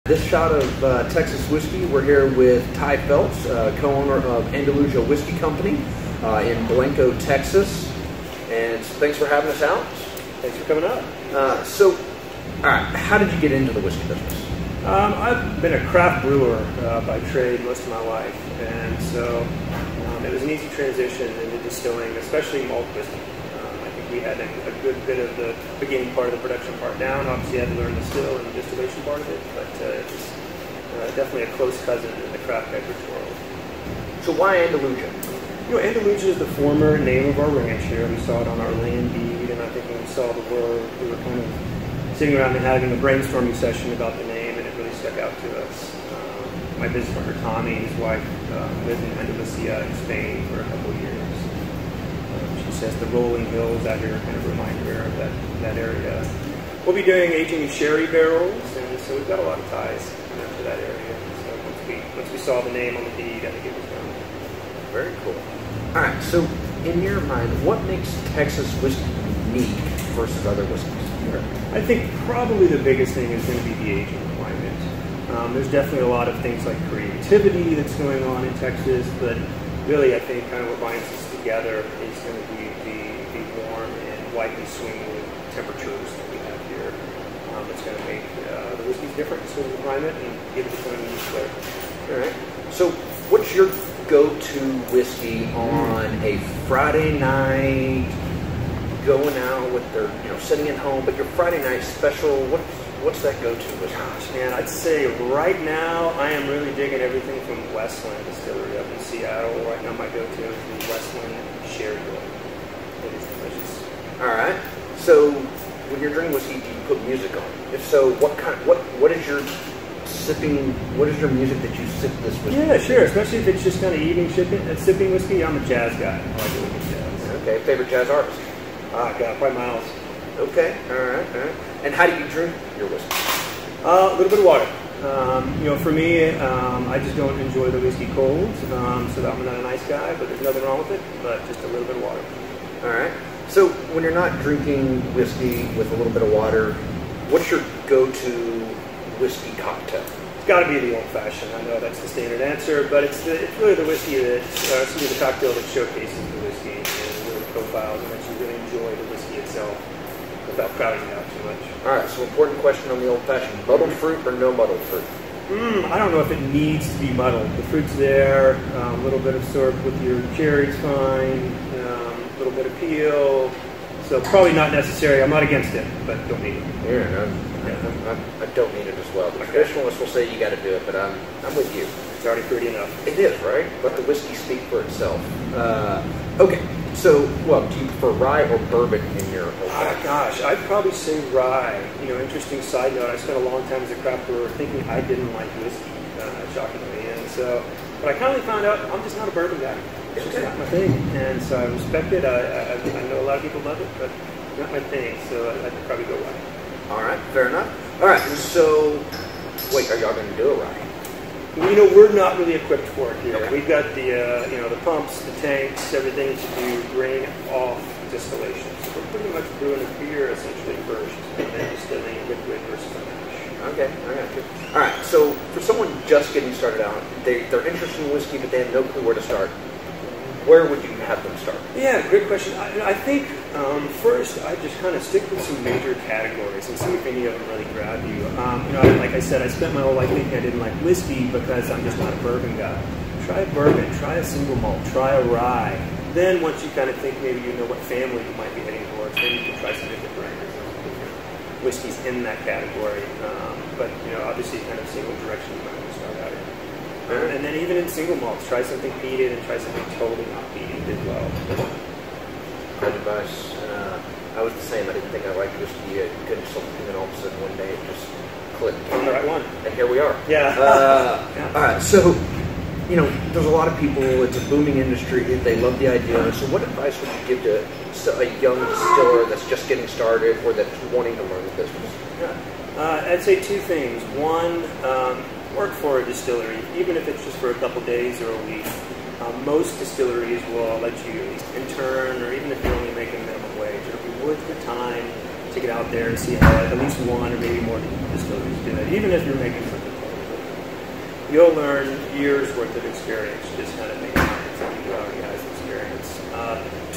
This shot of Texas whiskey, we're here with Ty Phelps, co-owner of Andalusia Whiskey Company in Blanco, Texas. And thanks for having us out. Thanks for coming up. All right, how did you get into the whiskey business? I've been a craft brewer by trade most of my life, and so it was an easy transition into distilling, especially malt whiskey. I think we had a good bit of the beginning part of the production part down. Obviously, I had to learn the still and the distillation part of it, but it was definitely a close cousin in the craft beverage world. So why Andalusia? You know, Andalusia is the former name of our ranch here. We saw it on our land deed, and I think when we saw the word, we were kind of sitting around and having a brainstorming session about the name, and it really stuck out to us. My business partner Tommy, his wife, lived in Andalusia in Spain for a couple of years. She says the rolling hills out here kind of remind her of that area. We'll be doing aging in sherry barrels, and so we've got a lot of ties to that area. So once we saw the name on the deed, I think it was done. Very cool. All right, so in your mind, what makes Texas whiskey unique versus other whiskeys? I think probably the biggest thing is going to be the aging climate. There's definitely a lot of things like creativity that's going on in Texas, but really I think kind of what binds us together is going to be the warm and widely swinging temperatures that we have here. It's going to make the whiskeys different in the climate and give it its own unique flavor. All right. So what's your go-to whiskey on a Friday night, going out with their, sitting at home, but your Friday night special, what's that go-to whiskey? Gosh, man, I'd say right now I am really digging everything from Westland Distillery up in Seattle. Right now my go-to is the Westland Sherry Wood. It is delicious. All right. So when you're drinking whiskey, do you put music on? If so, what is your music that you sip this whiskey? Yeah, sure. Especially if it's just kind of evening sipping whiskey. I'm a jazz guy. I like to look at jazz. Okay. Favorite jazz artist? God, probably Miles. Okay. All right. And how do you drink your whiskey? A little bit of water. For me, I just don't enjoy the whiskey cold, so I'm not a nice guy, but there's nothing wrong with it, but just a little bit of water. All right. So when you're not drinking whiskey with a little bit of water, what's your go-to whiskey cocktail? It's got to be the old-fashioned. I know that's the standard answer, but it's really the whiskey the cocktail that showcases the whiskey and really profiles and lets you really enjoy the whiskey itself without crowding it out too much. All right, so important question on the old-fashioned. Muddled fruit or no muddled fruit? I don't know if it needs to be muddled. The fruit's there, a little bit of syrup with your cherries fine, a little bit of peel, so probably not necessary. I'm not against it, but don't need it. Yeah, I don't need it as well. The traditionalists will say you got to do it, but I'm with you. It's already fruity enough. It is, right? Let the whiskey speak for itself. Okay, so, do you prefer rye or bourbon in your old-fashioned? Gosh, I'd probably say rye. Interesting side note, I spent a long time as a craft brewer thinking I didn't like whiskey, shockingly. And so, but I kindly found out I'm just not a bourbon guy. It's just not my thing. And so I respect it. I know a lot of people love it, but not my thing. So I'd probably go rye. All right, fair enough. All right, so, wait, are y'all going to do a rye? We're not really equipped for it here. Okay. We've got the pumps, the tanks, everything to do grain off distillation. So we're pretty much brewing a beer essentially first, and then distilling liquid versus a mash. Okay, I got you. All right, so for someone just getting started out, they're interested in whiskey, but they have no clue where to start. Where would you have them start? Yeah, great question. I think first I just kind of stick with some major categories and see if any of them really grab you. Like I said, I spent my whole life thinking I didn't like whiskey because I'm just not a bourbon guy. Try a bourbon, try a single malt, try a rye. Then once you kind of think maybe you know what family you might be heading towards, then you can try some different brands, different whiskeys in that category. But obviously kind of see what direction you might want to start out in. And then even in single malts, try something peated and try something totally not peated as well. Good advice. I was the same. I didn't think I liked whiskey. I couldn't something, and all of a sudden one day it just clicked. Found the right one. And here we are. Yeah. All right. So, there's a lot of people. It's a booming industry. They love the idea. So, what advice would you give to a young distiller that's just getting started or that's wanting to learn the business? I'd say two things. One, work for a distillery, even if it's just for a couple days or a week. Most distilleries will let you at least intern, or even if you're only making minimum wage, it'll be worth the time to get out there and see how at least one or maybe more distilleries do it, even if you're making something you'll learn years worth of experience just kind of making something who already has experience.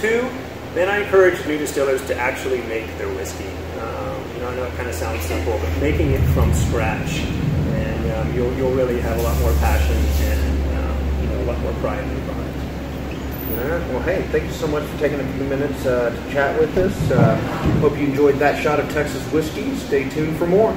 Two, then I encourage new distillers to actually make their whiskey. I know it kind of sounds simple, but making it from scratch, and you'll really have a lot more passion and a lot more pride in your product. All right. Well, hey, thank you so much for taking a few minutes to chat with us. Hope you enjoyed that shot of Texas whiskey. Stay tuned for more.